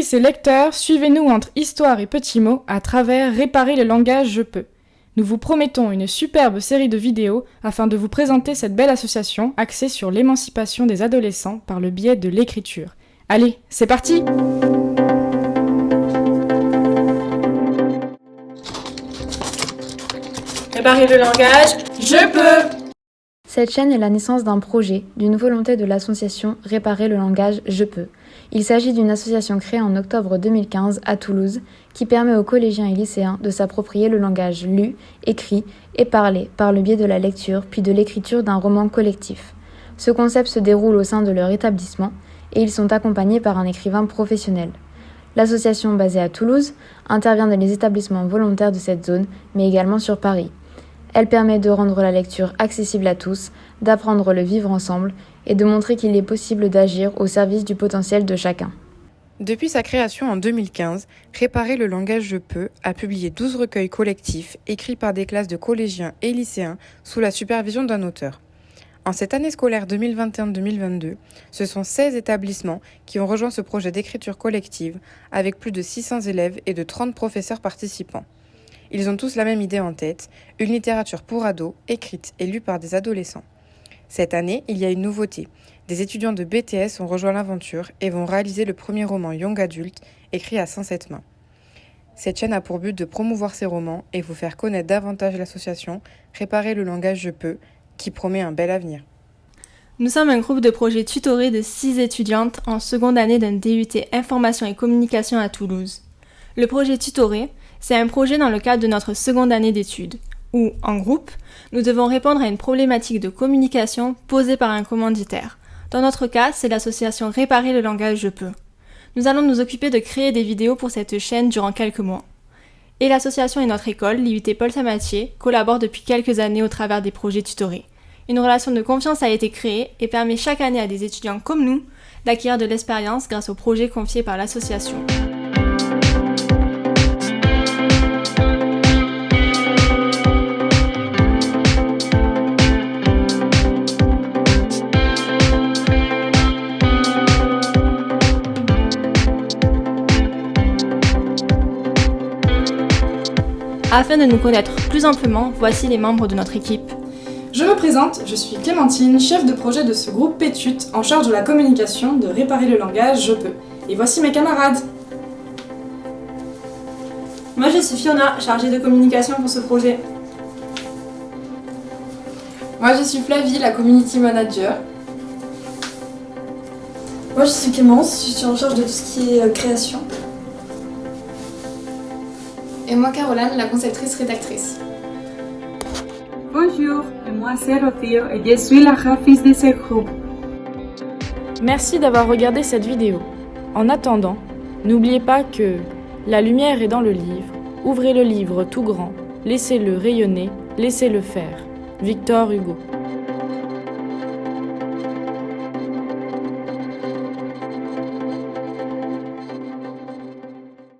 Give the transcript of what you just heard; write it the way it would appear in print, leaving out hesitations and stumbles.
Lectrices et lecteurs, suivez-nous entre histoire et petits mots à travers Réparer le langage je peux. Nous vous promettons une superbe série de vidéos afin de vous présenter cette belle association axée sur l'émancipation des adolescents par le biais de l'écriture. Allez, c'est parti! Réparer le langage, je peux! Cette chaîne est la naissance d'un projet, d'une volonté de l'association Réparer le langage je peux. Il s'agit d'une association créée en octobre 2015 à Toulouse qui permet aux collégiens et lycéens de s'approprier le langage lu, écrit et parlé par le biais de la lecture puis de l'écriture d'un roman collectif. Ce concept se déroule au sein de leur établissement et ils sont accompagnés par un écrivain professionnel. L'association basée à Toulouse intervient dans les établissements volontaires de cette zone mais également sur Paris. Elle permet de rendre la lecture accessible à tous, d'apprendre le vivre ensemble et de montrer qu'il est possible d'agir au service du potentiel de chacun. Depuis sa création en 2015, Réparer le langage je peux a publié 12 recueils collectifs écrits par des classes de collégiens et lycéens sous la supervision d'un auteur. En cette année scolaire 2021-2022, ce sont 16 établissements qui ont rejoint ce projet d'écriture collective avec plus de 600 élèves et de 30 professeurs participants. Ils ont tous la même idée en tête, une littérature pour ados, écrite et lue par des adolescents. Cette année, il y a une nouveauté. Des étudiants de BTS ont rejoint l'aventure et vont réaliser le premier roman young adulte écrit à 107 mains. Cette chaîne a pour but de promouvoir ces romans et vous faire connaître davantage l'association Réparer le langage je peux, qui promet un bel avenir. Nous sommes un groupe de projets tutorés de 6 étudiantes en seconde année d'un DUT Information et Communication à Toulouse. Le projet tutoré, c'est un projet dans le cadre de notre seconde année d'études, où, en groupe, nous devons répondre à une problématique de communication posée par un commanditaire. Dans notre cas, c'est l'association Réparer le langage je peux. Nous allons nous occuper de créer des vidéos pour cette chaîne durant quelques mois. Et l'association et notre école, l'IUT Paul Sabatier, collaborent depuis quelques années au travers des projets tutorés. Une relation de confiance a été créée et permet chaque année à des étudiants comme nous d'acquérir de l'expérience grâce aux projets confiés par l'association. Afin de nous connaître plus amplement, voici les membres de notre équipe. Je me présente, je suis Clémentine, chef de projet de ce groupe PETUT en charge de la communication de Réparer le langage je peux. Et voici mes camarades. Moi je suis Fiona, chargée de communication pour ce projet. Moi je suis Flavie, la community manager. Moi je suis Clémence, je suis en charge de tout ce qui est création. Et moi Caroline, la conceptrice-rédactrice. Bonjour, moi c'est Rocío et je suis la graphiste de ce groupe. Merci d'avoir regardé cette vidéo. En attendant, n'oubliez pas que la lumière est dans le livre, ouvrez le livre tout grand, laissez-le rayonner, laissez-le faire. Victor Hugo.